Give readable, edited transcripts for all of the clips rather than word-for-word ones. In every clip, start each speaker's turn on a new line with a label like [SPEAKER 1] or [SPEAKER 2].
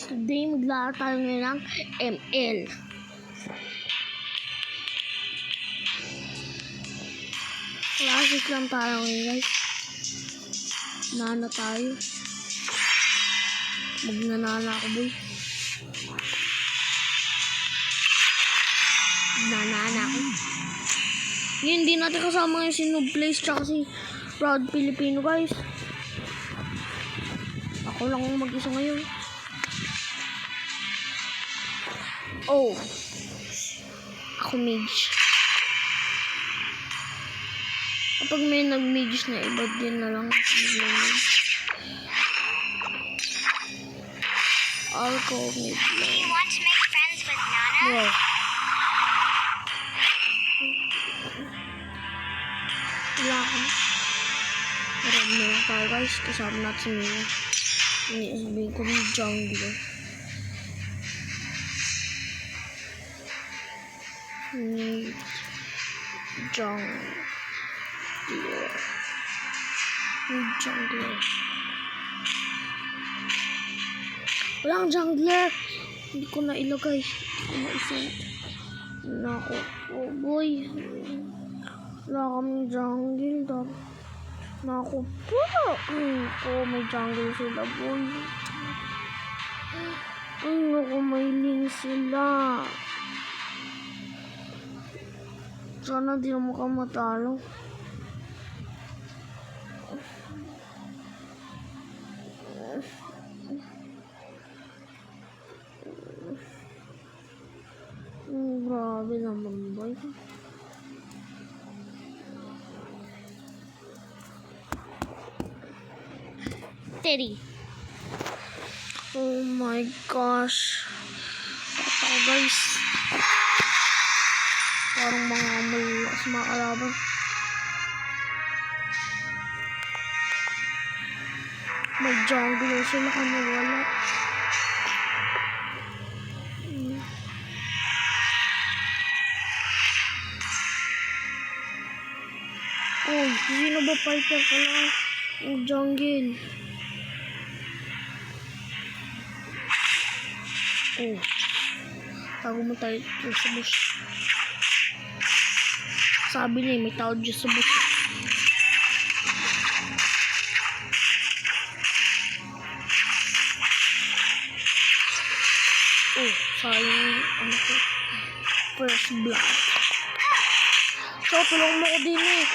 [SPEAKER 1] Today, maglaro tayo ngayon ng ML. Classic lang tayo ngayon, guys. Nana tayo. Magnanana ako, boy. Nanana ako. Ngayon, hindi natin kasama yung si Nooblaze tsaka si Proud Filipino, guys. Ako lang ang mag-isa ngayon. Oh, ako mage. Kapag may nag-mage na iba din na lang ako mag-mage. I'll go mage lang.
[SPEAKER 2] You want to make friends with Nana?
[SPEAKER 1] Bro. Wala ka. Marami na lang tayo, guys. Kasama natin si Mia. Sabihin ko yung jungle. Jungler. Walang jungler. Hindi ko na ilagay. Nako. Oh boy. Wala kaming jungle. Nako po. Oh, may jungle sila, boy. Ay, naku, may link sila. Sana di naman ka matalo. Grabe naman, boy. Teddy. Oh my gosh. Ito, guys. Parang mga malakas mga kalaban. May jungle sila kanya wala. Oh, sino ba fighter ka lang? Yung jungle. Oh. Tago mo tayo sa bush. Sabi niya, may tao dyan sa bush. Oh, sayang ano ko. First blood. So, tulong mo ko din eh.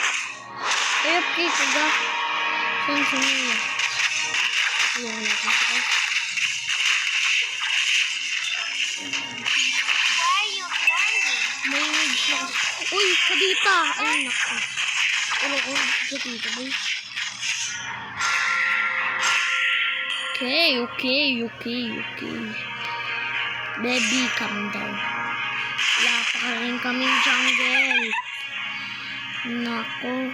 [SPEAKER 1] AFK kaga. Saan niya? Tulong natin sa guys.
[SPEAKER 2] Why are you blinding?
[SPEAKER 1] May image na kasi. Uy, kadita! Ay, naku. Pero ko, kadita, boy. Okay. Baby, calm down. Wala pa rin kaming jungle. Nako.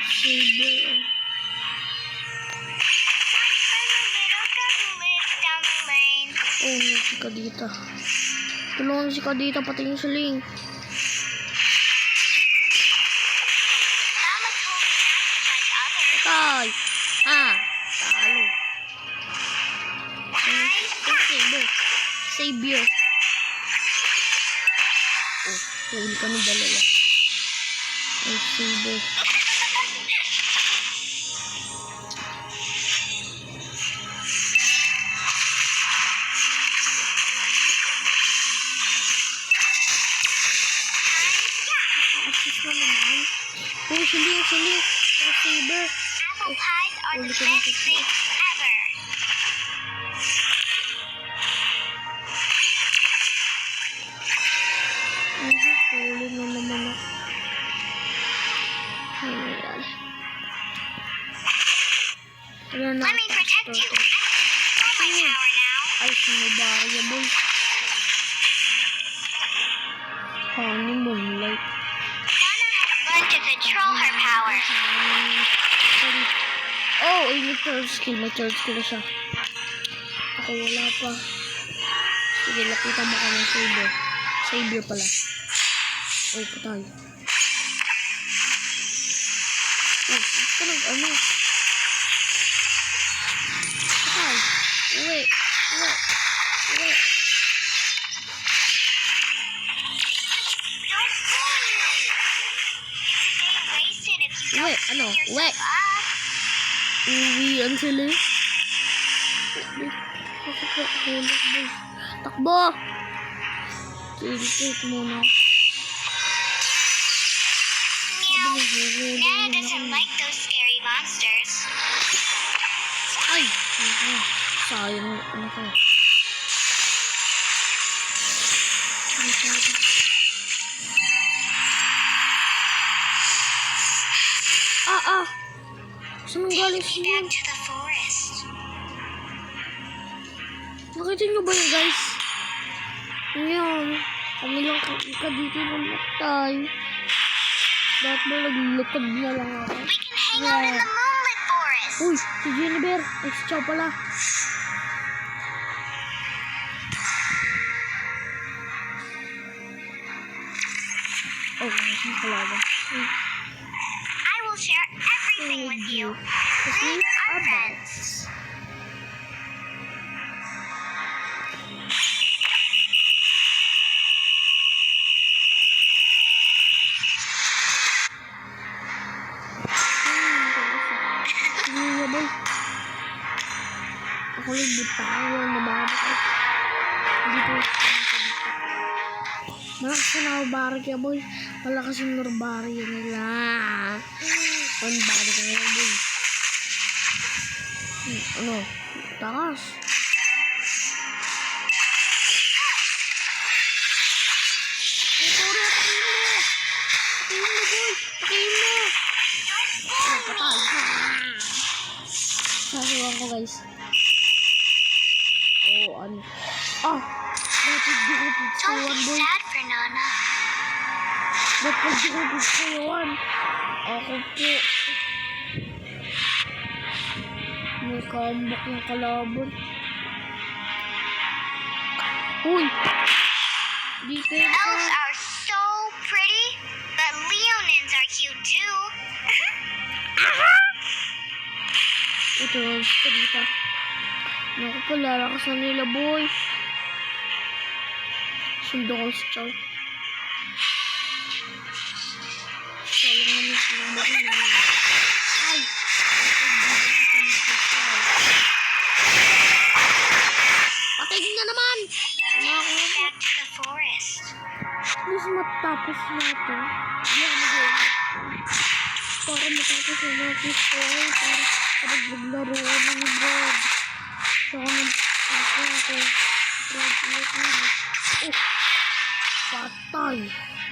[SPEAKER 1] Saber.
[SPEAKER 2] Down the lane.
[SPEAKER 1] Oh, no, si kadita. Tulungan si kadita, pati yung siling.
[SPEAKER 2] Mama told me not to like others.
[SPEAKER 1] Patay! Ah! Talo. Savior. Oh, huli kami dalawa. Oh, Savior. Assist na naman. Oh, siling. Oh, Savior.
[SPEAKER 2] Apple pies are the best thing ever.
[SPEAKER 1] Huli na naman ako. Ay, nangyari. Wala na
[SPEAKER 2] Let me protect you. I have my power now.
[SPEAKER 1] Ay, sinubari ya, boy. Honey, moonlight.
[SPEAKER 2] Nana has learned to control her power.
[SPEAKER 1] Oh, ay, may third skill na siya. Ako wala pa. Sige, lapitan mo kami Savior. Savior pala. Oh, patay. Oh, ito nag ano. Patay. Uwi. Uwi. Uwi.
[SPEAKER 2] Don't worry. It's a day wasted if you
[SPEAKER 1] Uwi.
[SPEAKER 2] don't
[SPEAKER 1] Ano?
[SPEAKER 2] clean
[SPEAKER 1] Uwi.
[SPEAKER 2] yourself up.
[SPEAKER 1] Uwian sila eh. Ako po, hulog boy. Takbo! Tilit muna.
[SPEAKER 2] Meow. Nana doesn't like those scary monsters.
[SPEAKER 1] Ay! Ano? Sayang. Ano ko? Ah! Saan ang galing
[SPEAKER 2] Take me
[SPEAKER 1] siya?
[SPEAKER 2] back to the forest.
[SPEAKER 1] Nakita nyo ba yun, guys? Ayan. Kami lang ka dito namatay. Bakit ba naglupad na lang ako?
[SPEAKER 2] We can hang out in the moonlit forest.
[SPEAKER 1] Uy! Si Jennifer! Ay, si Chow pala. Oh, nasaan pala ba?
[SPEAKER 2] I will share everything with you.
[SPEAKER 1] Kasi,
[SPEAKER 2] We are
[SPEAKER 1] aba.
[SPEAKER 2] friends.
[SPEAKER 1] Sige, boy. Ako lang bitawan na bakit. Dito. Malakas ka na ako bari kaya, boy. Malakas yung norbari nila. On bari ka na, boy. Ano? Takas. Sorry, atakin mo. Atakin mo, boy. Atakin mo. Patay. Sasiwan ko, guys. Oh, ano. Ah! Dapat di ko
[SPEAKER 2] Don't
[SPEAKER 1] pagsayawan,
[SPEAKER 2] be
[SPEAKER 1] boy.
[SPEAKER 2] sad for Nana.
[SPEAKER 1] Dapat di ko pagsayawan. Ako po. May comeback ng kalaban. Uy! Dito yun
[SPEAKER 2] Elves
[SPEAKER 1] ka.
[SPEAKER 2] are so pretty, but Leonins are cute too.
[SPEAKER 1] Ito, gusto dito. Naku po, lalakas na nila, boy. Sundo ko si Chow. Solo nga mo silang bakit naman. Ay! Patay na naman!
[SPEAKER 2] Take me
[SPEAKER 1] Naku,
[SPEAKER 2] back to the forest.
[SPEAKER 1] mas matapos natin. Yan, mag para matapos na natin ito. Para kapag maglaro ano ni Brad. Saka nang ako. Brad, ulit nila. Oh! Patay!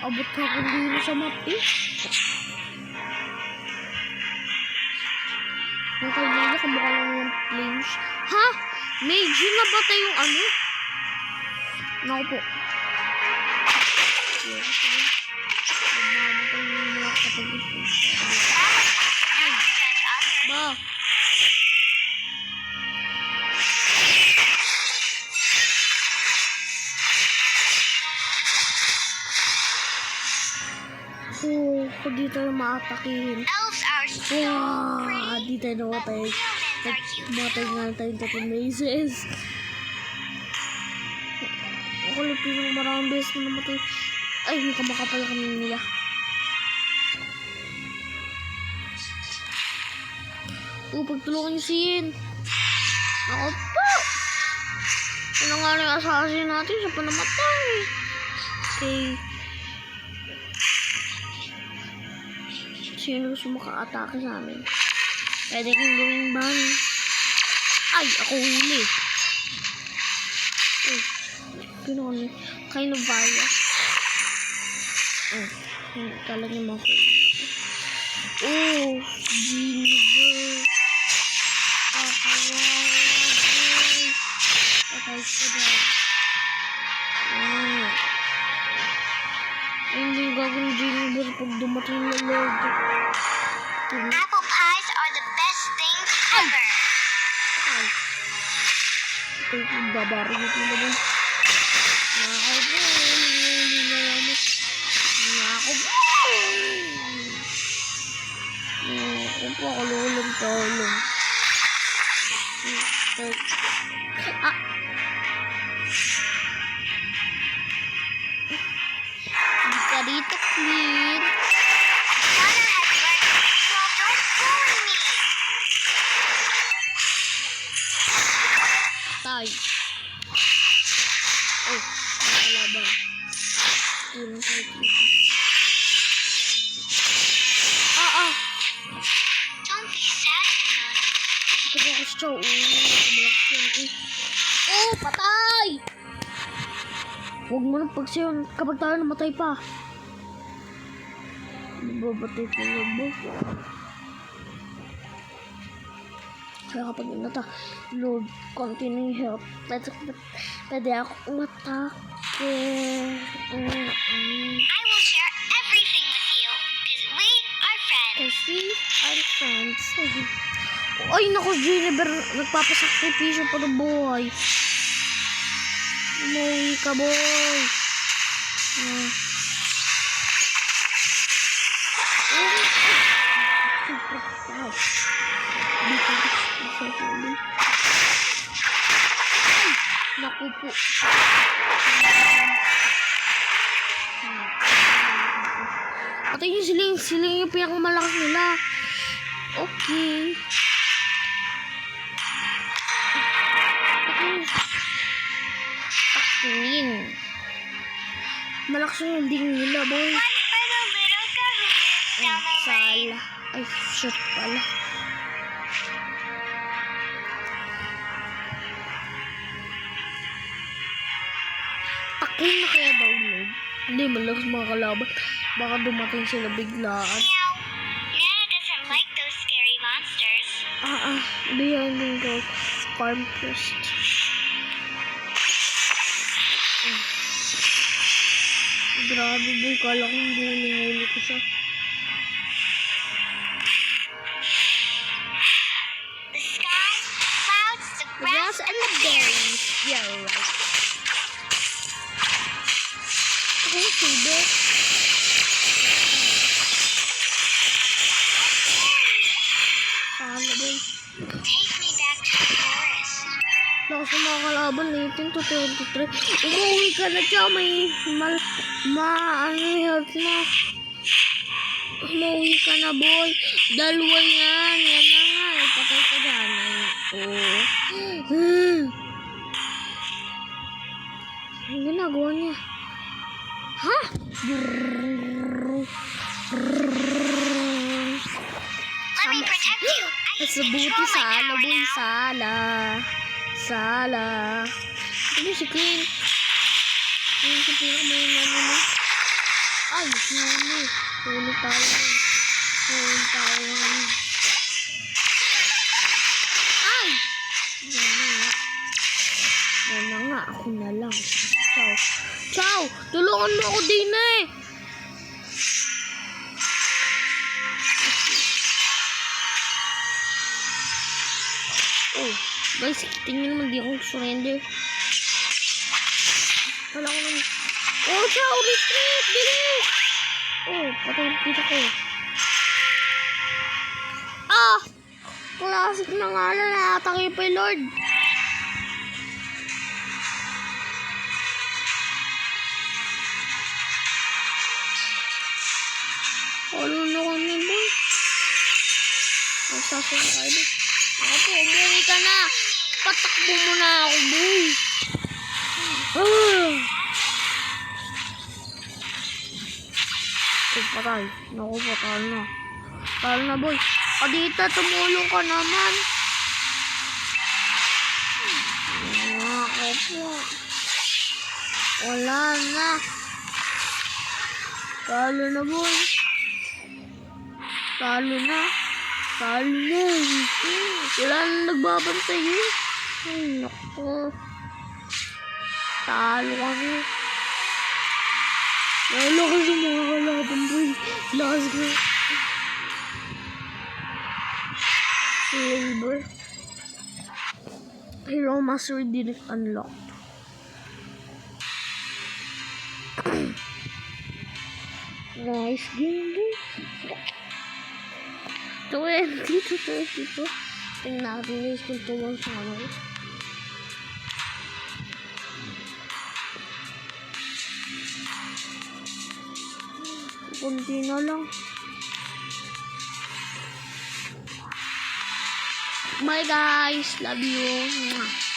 [SPEAKER 1] Abot ka kung dito sa map eh. Nakalimutan ka mukha lang yung flames. Ha? Medyo nabatay yung ano? Naku po. Nagmamatay yung mga kapag ba? Oh, kung dito na maatakin.
[SPEAKER 2] Elves are so
[SPEAKER 1] Wow!
[SPEAKER 2] pretty,
[SPEAKER 1] Di tayo
[SPEAKER 2] but
[SPEAKER 1] namatay.
[SPEAKER 2] Leonins are cute
[SPEAKER 1] Matay
[SPEAKER 2] too.
[SPEAKER 1] nga tayong 13 races. Ako lang pinang maraming beses na namatay. Ay, hindi ka makapal kami nila. Pagtulungan niyo si Yin. Ako po! Ano nga yung assassin natin? Siya pa namatay. Okay. Sino gusto maka-atake sa amin? Pwede kong gawing ban. Ay, ako huli. Uy, pinuha kind of bias. Kala niyo makahuli. Oh, Jennifer. Kakawawa, boy. Patay ko na. Hindi gagawin Jennifer pag dumating na Lord.
[SPEAKER 2] Apple pies are the best things ever.
[SPEAKER 1] Ay. Ito yung babari ko na dun. Nakaw po. Hindi na namin. Nakaw po. Nakaw po. Kalulong talong. Ah. patay. Oh, nakalaban. Hindi lang tayo dito.
[SPEAKER 2] Don't be sad, Timon.
[SPEAKER 1] Ito ba ako siya? Kumalak yan. Oh, patay! Huwag mo nang pagsayon kapag tayo namatay pa. Mababatay pa lang mo. Kaya kapag nata, Lord, continue help. Pwede ako umatake.
[SPEAKER 2] I will share everything with you, because we are friends.
[SPEAKER 1] Kasi, I'm friends. Ay, naku, Jennifer, nagpapasakripisyo pa ng buhay. Umuwi ka, boy. Naku po. Ito yung siling yung pinakamalakas nila. Okay. Takin. Malakas yung ding nila, boy.
[SPEAKER 2] One for the little cahoot down the lane.
[SPEAKER 1] Sala. Ay, shit pala. Takin na kaya daw, Lord. Hindi, malakas mga kalaban. Baka dumating sila biglaan.
[SPEAKER 2] Meow. Nana doesn't like those scary monsters.
[SPEAKER 1] Behind the goat farm first. Grabe, boy. Kala kong guling-huli ko siya.
[SPEAKER 2] The sky, clouds, the
[SPEAKER 1] The
[SPEAKER 2] grass,
[SPEAKER 1] grass and the berries. Yeah, right. Okay, Saber. Sana, boy.
[SPEAKER 2] take me back to the forest.
[SPEAKER 1] Lakas ng mga kalaban, 18 to 23. Umuwi ka na siya, may health na. Umuwi ka na, boy. Dalawa yan. Yan na nga. Patay ka dyan. Ang ginagawa niya. Ha?
[SPEAKER 2] Let me protect you. I
[SPEAKER 1] Sa
[SPEAKER 2] can
[SPEAKER 1] buti
[SPEAKER 2] control my
[SPEAKER 1] sala,
[SPEAKER 2] power
[SPEAKER 1] boy.
[SPEAKER 2] now.
[SPEAKER 1] Sala. Ano si Queen? Ano si pinakamayang mo? Ay, huli. Huli tayo. Huli tayo. Ay! Yan na nga. Yan na nga. Ako na lang. Ciao. Ciao! Tulungan mo ako din eh! Oh, guys, tingnan naman di ako surrender. Wala ko naman. Oh, ciao! Retreat! Bilis! Oh, patay dito ko. Ah! Classic na nga na nakatake pa yung Lord. Ano na kami, boy? Magsasun tayo, boy. Ako po, umuwi ka na. Patakbo mo na ako, boy. Oh, patay. Naku, patay na. Patay na, boy. Kadita, tumulong ka naman. Ako po. Wala na. Talo na, boy. Talo na. Talo na. Wala na nagbabantay yun. Ay, naku. Talo kami. Lalo kasi mga kalaban, boy. Lakas ko. Silver. Hero Mastery didn't unlock. Nice game, boy. 20 to 32. Tingnan natin yung skill to 1 sa ano. Kunti na lang. Bye guys. Love you. Mwah.